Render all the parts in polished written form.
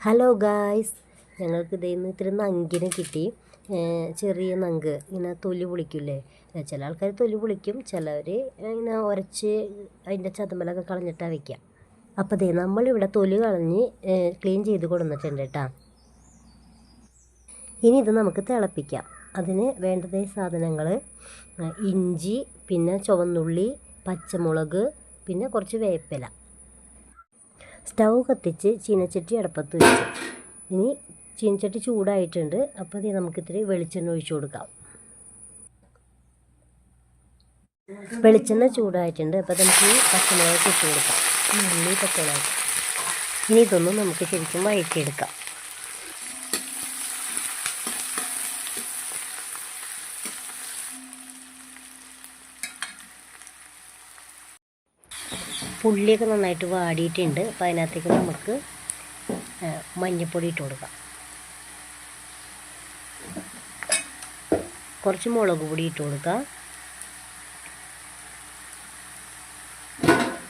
Hello guys, ഞങ്ങൾക്ക് ഇന്ന് ഇത്തിരി നങ്കിനെ കിട്ടി. ചെറിയ നങ്ക് ഇങ്ങനെ തൊലി പൊളിക്കില്ലേ. ചില ആൾക്കാർ തൊലി പൊളിക്കും, ചിലവർ ഇങ്ങനെ ഉരച്ച് അതിൻ്റെ ചതമ്പലൊക്കെ കളഞ്ഞിട്ടാണ് വയ്ക്കുക. അപ്പോൾ നമ്മളിവിടെ തൊലി കളഞ്ഞ് ക്ലീൻ ചെയ്ത് കൊടുത്തിട്ടുണ്ട് കേട്ടോ. ഇനി ഇത് നമുക്ക് തിളപ്പിക്കാം. അതിന് വേണ്ടത് സാധനങ്ങൾ ഇഞ്ചി, പിന്നെ ചുവന്നുള്ളി, പച്ചമുളക്, പിന്നെ കുറച്ച് വേപ്പില. സ്റ്റൗ കത്തിച്ച് ചീനച്ചട്ടി അടുപ്പത്ത് വെച്ചു. ഇനി ചീനച്ചട്ടി ചൂടായിട്ടുണ്ട്. അപ്പോൾ നമുക്കിത്തിരി വെളിച്ചെണ്ണ ഒഴിച്ചു കൊടുക്കാം. വെളിച്ചെണ്ണ ചൂടായിട്ടുണ്ട്. അപ്പോൾ നമുക്ക് ഈ പച്ചമുളക് ഇട്ട് കൊടുക്കാം. ഉള്ളി, പച്ചമുളക്. ഇനി ഇതൊന്നും നമുക്ക് ശരിക്കും വഴറ്റിയെടുക്കാം. ഉള്ളിയൊക്കെ നന്നായിട്ട് വാടിയിട്ടുണ്ട്. അപ്പോൾ അതിനകത്തേക്ക് നമുക്ക് മഞ്ഞൾപ്പൊടി ഇട്ട് കൊടുക്കാം. കുറച്ച് മുളക് പൊടി ഇട്ട് കൊടുക്കാം.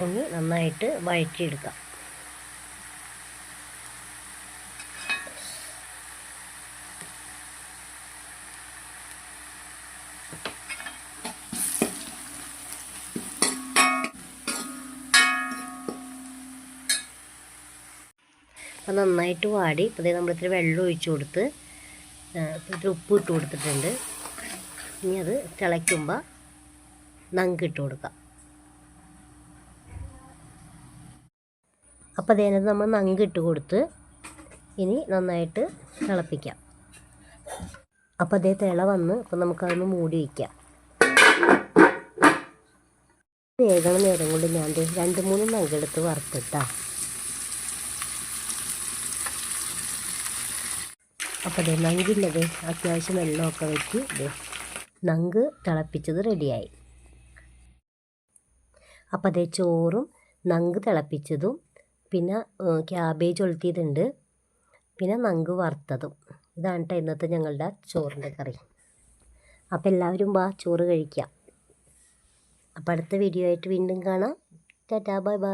ഇനി നന്നായിട്ട് വഴറ്റിയെടുക്കാം. അപ്പോൾ നന്നായിട്ട് വാടി. അപ്പോൾ നമ്മളിത്തിരി വെള്ളം ഒഴിച്ച് കൊടുത്ത് ഇത്തിരി ഉപ്പ് ഇട്ട് കൊടുത്തിട്ടുണ്ട്. ഇനി അത് തിളയ്ക്കുമ്പോൾ നങ്ക് ഇട്ട് കൊടുക്കാം. അപ്പോൾ അതിനകത്ത് നമ്മൾ നങ്ക് ഇട്ട് കൊടുത്ത് ഇനി നന്നായിട്ട് തിളപ്പിക്കാം. അപ്പോൾ തിള വന്ന് അപ്പോൾ നമുക്കതൊന്ന് മൂടി വയ്ക്കാം. വേഗം നേരം കൊണ്ട് ഞാൻ 2-3 നങ്കെടുത്ത് വറുത്തിട്ടാണ്. അപ്പോൾ നങ്കില്ലത് അത്യാവശ്യം വെള്ളമൊക്കെ വെച്ച് നങ്ക് തിളപ്പിച്ചത് റെഡിയായി. അപ്പോൾ ചോറും നങ്ക് തിളപ്പിച്ചതും പിന്നെ ക്യാബേജ് ഒലത്തിയതുണ്ട്, പിന്നെ നങ്ക് വറുത്തതും. ഇതാണ് കേട്ടോ ഇന്നത്തെ ഞങ്ങളുടെ ചോറിൻ്റെ കറി. അപ്പോൾ എല്ലാവരും ചോറ് കഴിക്കാം. അപ്പോൾ അടുത്ത വീഡിയോ ആയിട്ട് വീണ്ടും കാണാം. Tata, bye bye.